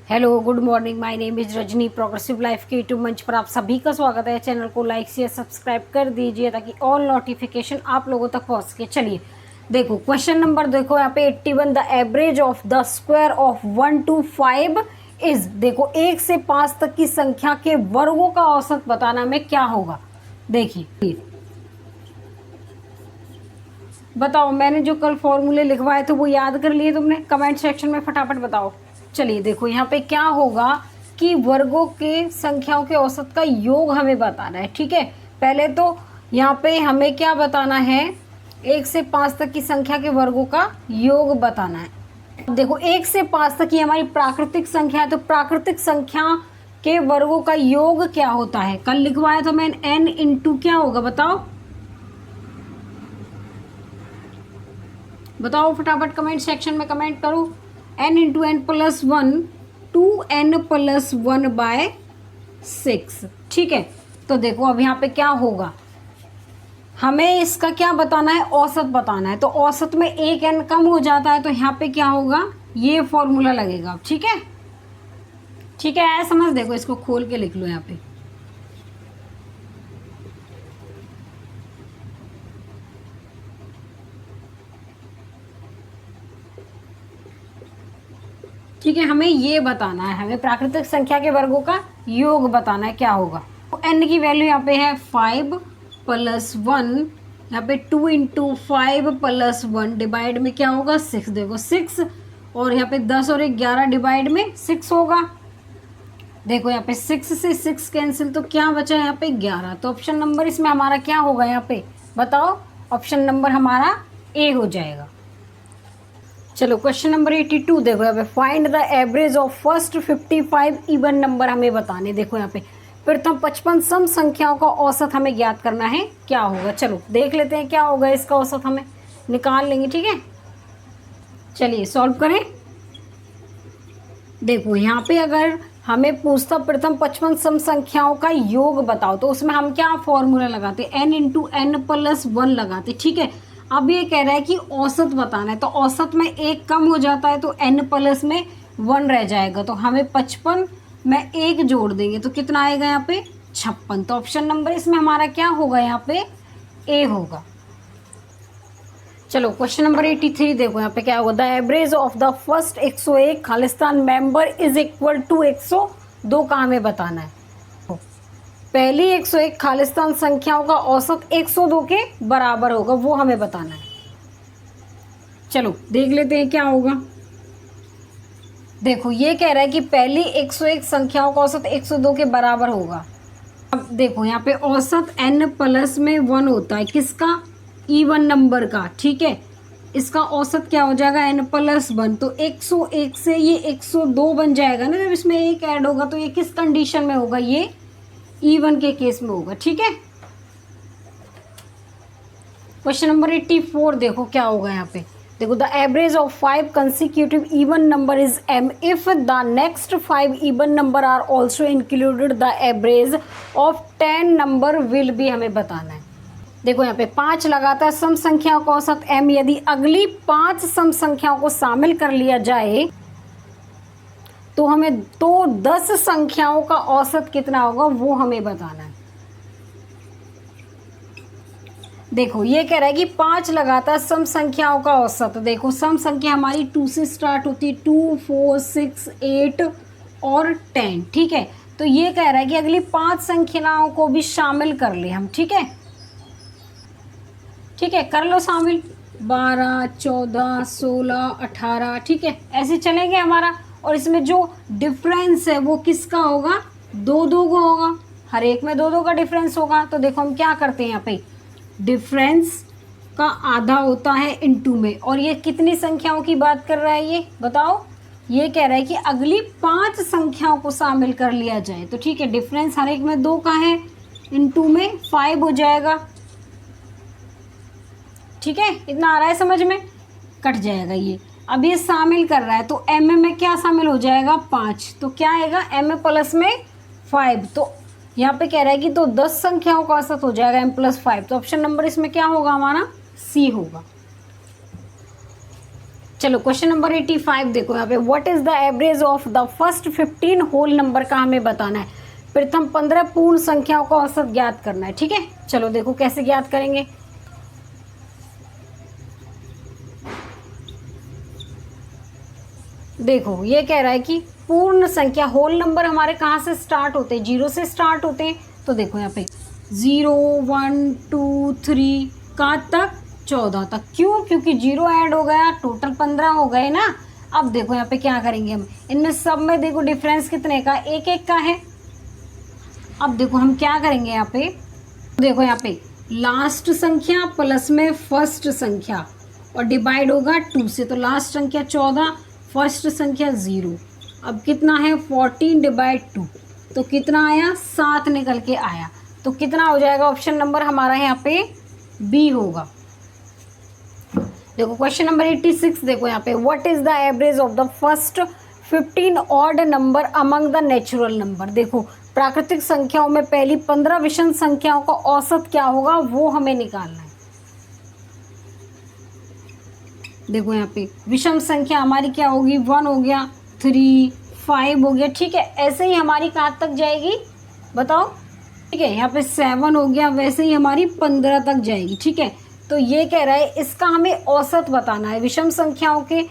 Hello good morning, my name is Rajni. Progressive life के YouTube मंच पर आप सभी का स्वागत है। चैनल को लाइक शेयर सब्सक्राइब कर दीजिए ताकि ऑल नोटिफिकेशन आप लोगों तक पहुंच सके। चलिए देखो क्वेश्चन नंबर, देखो यहाँ पे 81 the average of the square of 1 to 5 is. देखो 1 से 5 तक की संख्या के वर्गों का औसत बताना में क्या होगा। देखिए बताओ, मैंने जो कल फॉर्मूले लिखवाए थे वो याद कर लिए तुमने? कमेंट सेक्शन में फटाफट बताओ। चलिए देखो यहाँ पे क्या होगा कि वर्गों के संख्याओं के औसत का योग हमें बताना है। ठीक है, पहले तो यहाँ पे हमें क्या बताना है, 1 से 5 तक की संख्या के वर्गों का योग बताना है। अब देखो 1 से 5 तक की हमारी प्राकृतिक संख्या है, तो प्राकृतिक संख्या के वर्गों का योग क्या होता है? कल लिखवाया था मैं, n इंटू क्या होगा बताओ, बताओ फटाफट कमेंट सेक्शन में कमेंट करो। n into n plus 1 2n+1/6। ठीक है, तो देखो अब यहाँ पे क्या होगा, हमें इसका क्या बताना है, औसत बताना है। तो औसत में एक n कम हो जाता है, तो यहाँ पे क्या होगा, ये फॉर्मूला लगेगा। ठीक है, ठीक है, ऐसा समझ। देखो इसको खोल के लिख लो यहाँ पे। ठीक है, हमें ये बताना है, हमें प्राकृतिक संख्या के वर्गों का योग बताना है, क्या होगा। तो n की वैल्यू यहाँ पे है 5 + 1, यहाँ पे 2 इंटू 5 + 1 डिवाइड में क्या होगा 6। देखो 6, और यहाँ पे 10 और 11 डिवाइड में 6 होगा। देखो यहाँ पे 6 से 6 कैंसिल, तो क्या बचा यहाँ पे 11। तो ऑप्शन नंबर इसमें हमारा क्या होगा, यहाँ पे बताओ। ऑप्शन नंबर हमारा ए हो जाएगा। चलो क्वेश्चन नंबर 82 देखो यहाँ पे, find the average of first 55 even number हमें बताने। देखो यहाँ पे प्रथम 55 सम संख्याओं का औसत हमें ज्ञात करना है, क्या होगा। चलो देख लेते हैं क्या होगा, इसका औसत हमें निकाल लेंगे। ठीक है, चलिए सॉल्व करें। देखो यहाँ पे अगर हमें पूछता प्रथम 55 सम संख्याओं का योग बताओ, तो उसमें हम क्या फॉर्मूला लगाते, n इंटू n+1 लगाते। ठीक है, अब ये कह रहा है कि औसत बताना है, तो औसत में एक कम हो जाता है, तो n प्लस में 1 रह जाएगा। तो हमें 55 में 1 जोड़ देंगे तो कितना आएगा यहाँ पे 56। तो ऑप्शन नंबर इसमें हमारा क्या होगा, यहाँ पे ए होगा। चलो क्वेश्चन नंबर 83 देखो यहाँ पे क्या होगा, the average of the first 101 Khalistan member is equal to 102 का हमें बताना है। पहली 101 खालिस्तान संख्याओं का औसत 102 के बराबर होगा, वो हमें बताना है। चलो देख लेते हैं क्या होगा। देखो ये कह रहा है कि पहली 101 संख्याओं का औसत 102 के बराबर होगा। अब देखो यहाँ पे औसत n+1 होता है, किसका, इवन नंबर का। ठीक है, इसका औसत क्या हो जाएगा n+1, तो 101 से ये 102 बन जाएगा ना। जब इसमें एक ऐड होगा तो ये किस कंडीशन में होगा, ये इवन के केस में होगा। ठीक है, क्वेश्चन नंबर 84 देखो क्या होगा यहाँ पे। देखो the average of 5 consecutive even number is m if the next 5 even number are also included the average of 10 number will be हमें बताना है। देखो यहाँ पे 5 लगातार सम संख्याओं का औसत m, यदि अगली 5 सम संख्याओं को शामिल कर लिया जाए तो हमें 10 संख्याओं का औसत कितना होगा, वो हमें बताना है। देखो ये कह रहा है कि 5 लगातार सम संख्याओं का औसत। देखो सम संख्या हमारी 2 से स्टार्ट होती है, 2, 4, 6, 8 और 10। ठीक है, तो ये कह रहा है कि अगली 5 संख्याओं को भी शामिल कर ले हम। ठीक है, ठीक है, कर लो शामिल, 12, 14, 16, 18। ठीक है, ऐसे चलेंगे हमारा। और इसमें जो डिफरेंस है वो किसका होगा, 2-2 का होगा, हर एक में 2-2 का डिफरेंस होगा। तो देखो हम क्या करते हैं, यहाँ पे डिफरेंस का आधा होता है इनटू में। और ये कितनी संख्याओं की बात कर रहा है, ये बताओ। ये कह रहा है कि अगली 5 संख्याओं को शामिल कर लिया जाए। तो ठीक है, डिफरेंस हर एक में 2 का है, इनटू में 5 हो जाएगा। ठीक है, इतना आ रहा है समझ में, कट जाएगा ये। अब ये शामिल कर रहा है तो m में क्या शामिल हो जाएगा 5, तो क्या आएगा m प्लस में 5। तो यहाँ पे कह रहा है कि तो 10 संख्याओं का औसत हो जाएगा m+5। तो ऑप्शन नंबर इसमें क्या होगा हमारा, सी होगा। चलो क्वेश्चन नंबर 85 देखो यहाँ पे, what is the average of the first 15 whole number का हमें बताना है। प्रथम 15 पूर्ण संख्याओं का औसत ज्ञात करना है। ठीक है, चलो देखो कैसे ज्ञात करेंगे। देखो ये कह रहा है कि पूर्ण संख्या होल नंबर हमारे कहाँ से स्टार्ट होते हैं, 0 से स्टार्ट होते हैं। तो देखो यहाँ पे 0 1 2 3 कहाँ तक, 14 तक। क्यों, क्योंकि 0 ऐड हो गया, टोटल 15 हो गए ना। अब देखो यहाँ पे क्या करेंगे हम, इनमें सब में देखो डिफरेंस कितने का, एक एक का है। अब देखो हम क्या करेंगे यहाँ पे, देखो यहाँ पे लास्ट संख्या प्लस में फर्स्ट संख्या और डिवाइड होगा 2 से। तो लास्ट संख्या 14, फर्स्ट संख्या 0। अब कितना है 14 डिवाइड 2, तो कितना आया 7 निकल के आया। तो कितना हो जाएगा, ऑप्शन नंबर हमारा यहाँ पे बी होगा। देखो क्वेश्चन नंबर 86 देखो यहाँ पे, what is the average of the first 15 odd number among the natural number. देखो प्राकृतिक संख्याओं में पहली 15 विषम संख्याओं का औसत क्या होगा वो हमें निकालना है। देखो यहाँ पे विषम संख्या हमारी क्या होगी, 1 हो गया, 3 5 हो गया। ठीक है, ऐसे ही हमारी कहाँ तक जाएगी बताओ। ठीक है, यहाँ पे 7 हो गया, वैसे ही हमारी 15 तक जाएगी। ठीक है, तो ये कह रहा है इसका हमें औसत बताना है। विषम संख्याओं के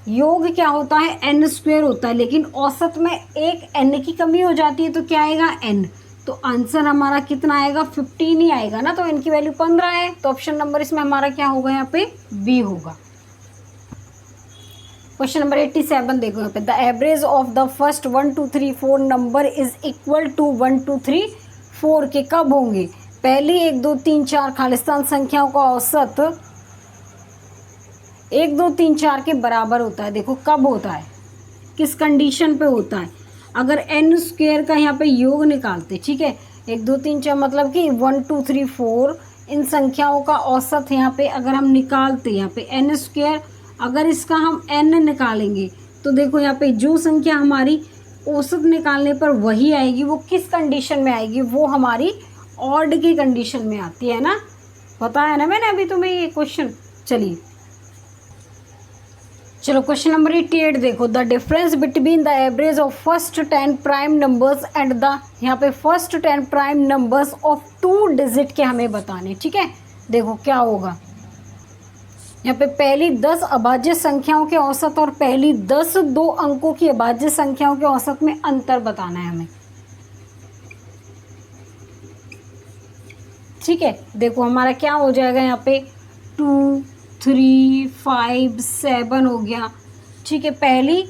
योग क्या होता है, n स्क्वायर होता है, लेकिन औसत में एक n की कमी हो जाती है, तो क्या आएगा n। तो आंसर हमारा कितना आएगा, 15 ही आएगा ना। तो n की वैल्यू 15 है, तो ऑप्शन नंबर इसमें हमारा क्या होगा, यहाँ पे बी होगा। क्वेश्चन नंबर 87 देखो यहाँ पे, the average of the first 1 2 3 4 number is equal to 1 2 3 4 के कब होंगे। पहली 1 2 3 4 खालिस्तान संख्याओं का औसत 1 2 3 4 के बराबर होता है। देखो कब होता है, किस कंडीशन पे होता है, अगर n स्क्वायर का यहाँ पे योग निकालते। ठीक है, 1 2 3 4 मतलब कि 1 2 3 4 इन संख्याओं का औसत यहाँ पे अगर हम निकालते, यहाँ पे n स्क्वायर, अगर इसका हम n निकालेंगे तो देखो यहाँ पे जो संख्या हमारी औसत निकालने पर वही आएगी, वो किस कंडीशन में आएगी, वो हमारी ऑड की कंडीशन में आती है ना। पता है ना मैंने अभी तुम्हें ये क्वेश्चन। चलिए चलो क्वेश्चन नंबर 88 देखो, the difference between the average of first 10 prime numbers and the, यहाँ पे first 10 prime numbers of 2 digit के हमें बताने। ठीक है, देखो क्या होगा, यहाँ पे पहली 10 अभाज्य संख्याओं के औसत और पहली 10 2 अंकों की अभाज्य संख्याओं के औसत में अंतर बताना है हमें। ठीक है, देखो हमारा क्या हो जाएगा, यहाँ पे 2 3 5 7 हो गया। ठीक है, पहली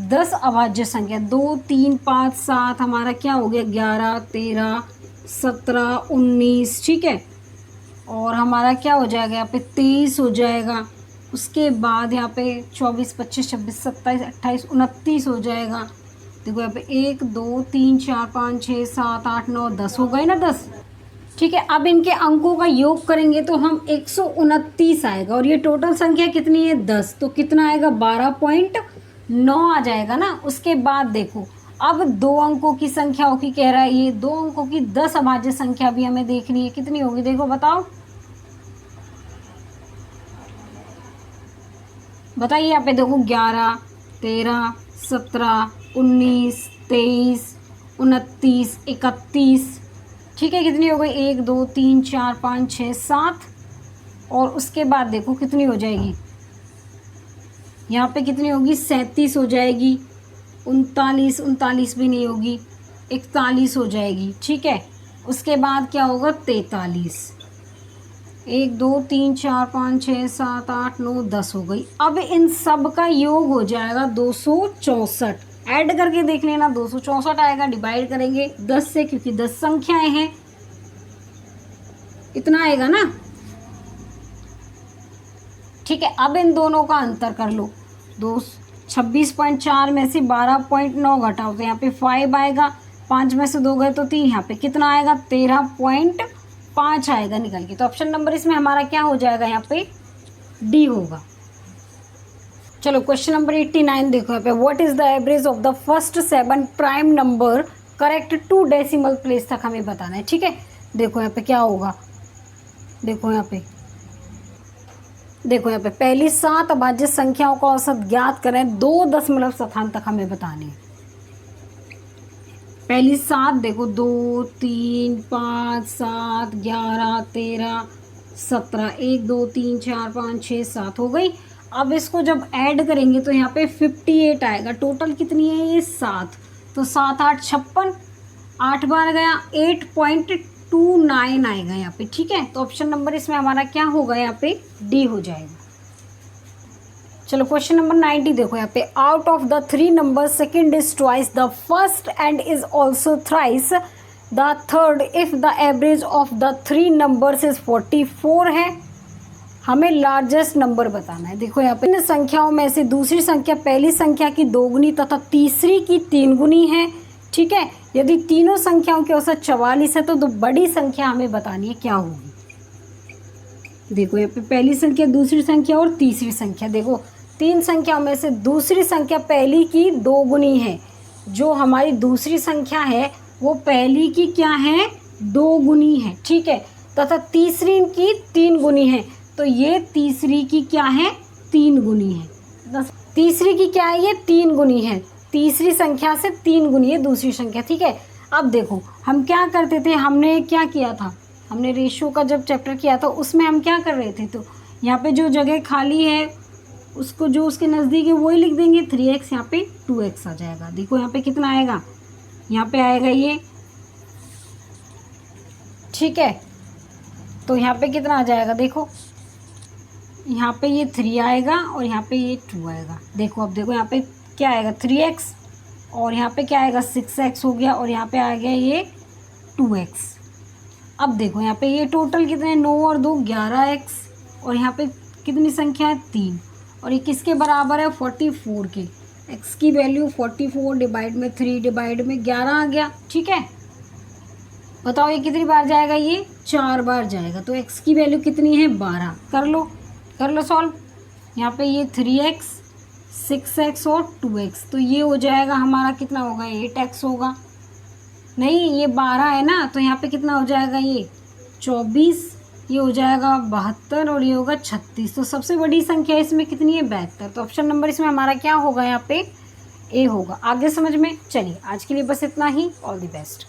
10 अभाज्य संख्या 2 3 5 7 हमारा क्या हो गया, 11 13 17 19। ठीक है, और हमारा क्या हो जाएगा, यहाँ पे 23 हो जाएगा। उसके बाद यहाँ पे 24 25 26 27 28 29 हो जाएगा। देखो यहाँ पे 1 2 3 4 5 6 7 8 9 10 हो गए ना, 10। ठीक है, अब इनके अंकों का योग करेंगे तो हम 129 आएगा, और ये टोटल संख्या कितनी है 10, तो कितना आएगा 12.9 आ जाएगा ना। उसके बाद देखो अब 2 अंकों की संख्या की कह रहा है, ये 2 अंकों की 10 अभाज्य संख्या भी हमें देखनी है, कितनी होगी देखो बताओ, बताइए। यहाँ पे देखो 11 13 17 19 23 29 31। ठीक है, कितनी हो गई, 1 2 3 4 5 6 7, और उसके बाद देखो कितनी हो जाएगी, यहाँ पे कितनी होगी 37 हो जाएगी, 39 39 भी नहीं होगी, 41 हो जाएगी। ठीक है, उसके बाद क्या होगा 43, 1 2 3 4 5 6 7 8 9 10 हो गई। अब इन सब का योग हो जाएगा 264, ऐड करके देख लेना 264 आएगा। डिवाइड करेंगे 10 से, क्योंकि 10 संख्याएं हैं, इतना आएगा ना। ठीक है, अब इन दोनों का अंतर कर लो, 26.4 में से 12.9 घटाओ तो यहाँ पे 5 आएगा, 5 में से 2 गए तो 3, यहाँ पे कितना आएगा 13.5 आएगा निकल के। तो ऑप्शन नंबर इसमें हमारा क्या हो जाएगा, यहाँ पे डी होगा। चलो क्वेश्चन नंबर 89 देखो यहाँ पे, what is the average of the first 7 prime number correct to decimal place तक हमें बताना है। ठीक है, देखो यहाँ पे क्या होगा, देखो यहाँ पे देखो यहाँ पे पहली 7 अभाज्य संख्याओं का औसत ज्ञात करें, 2 दशमलव स्थान तक हमें बताने हैं। पहली 7 देखो 2 3 5 7 11 13 17, 1 2 3 4 5 6 7 हो गई। अब इसको जब ऐड करेंगे तो यहाँ पे 58 आएगा। टोटल कितनी है ये 7, तो 7 8 56, 8 बार गया 8.29 आएगा यहाँ पे। ठीक है, तो ऑप्शन नंबर इसमें हमारा क्या होगा, यहाँ पे डी हो जाएगा। चलो क्वेश्चन नंबर 90 देखो यहाँ पे, out of the 3 number second is twice the first and is also thrice the third if the average of the 3 numbers is 44 है। हमें लार्जेस्ट नंबर बताना है। देखो यहाँ पे इन संख्याओं में से दूसरी संख्या पहली संख्या की 2 गुनी तथा तीसरी की 3 गुनी है। ठीक है, यदि तीनों संख्याओं के औसत 44 है तो बड़ी संख्या हमें बतानी है क्या होगी। देखो यहाँ पे पहली संख्या, दूसरी संख्या और तीसरी संख्या। देखो 3 संख्याओं में से दूसरी संख्या पहली की 2 गुनी है। जो हमारी दूसरी संख्या है वो पहली की क्या है, 2 गुनी है। ठीक है, तथा तीसरी की 3 गुनी है, तो ये तीसरी की क्या है, 3 गुनी है। तीसरी की क्या है, ये 3 गुनी है। तीसरी संख्या से 3 गुनी है दूसरी संख्या। ठीक है, अब देखो हम क्या करते थे, हमने क्या किया था, हमने रेशियो का जब चैप्टर किया था उसमें हम क्या कर रहे थे, तो यहाँ पे जो जगह खाली है उसको जो उसके नज़दीक है वही लिख देंगे। 3x यहाँ पे 2x आ जाएगा। देखो यहाँ पे कितना आएगा, यहाँ पे आएगा ये। ठीक है, तो यहाँ पे कितना आ जाएगा, देखो यहाँ पे ये 3 आएगा और यहाँ पे ये 2 आएगा। देखो अब देखो यहाँ पे क्या आएगा, 3x और यहाँ पे क्या आएगा, 6x हो गया और यहाँ पे आ गया ये 2x। अब देखो यहाँ पे ये टोटल कितने, 9 और 2 11x और यहाँ पे कितनी संख्या है, 3, और ये किसके बराबर है, 44 के। x की वैल्यू 44 डिवाइड में 3 डिवाइड में 11 आ गया। ठीक है, बताओ ये कितनी बार जाएगा, ये 4 बार जाएगा। तो x की वैल्यू कितनी है, 12। कर लो सॉल्व। यहाँ पे ये 3x 6x और 2x, तो ये हो जाएगा हमारा कितना होगा, 8x होगा। नहीं, ये 12 है ना, तो यहाँ पे कितना हो जाएगा, ये 24, ये हो जाएगा 72 और ये होगा 36। तो सबसे बड़ी संख्या इसमें कितनी है, 72। तो ऑप्शन नंबर इसमें हमारा क्या होगा, यहाँ पे ए होगा। आगे समझ में। चलिए आज के लिए बस इतना ही। All the best.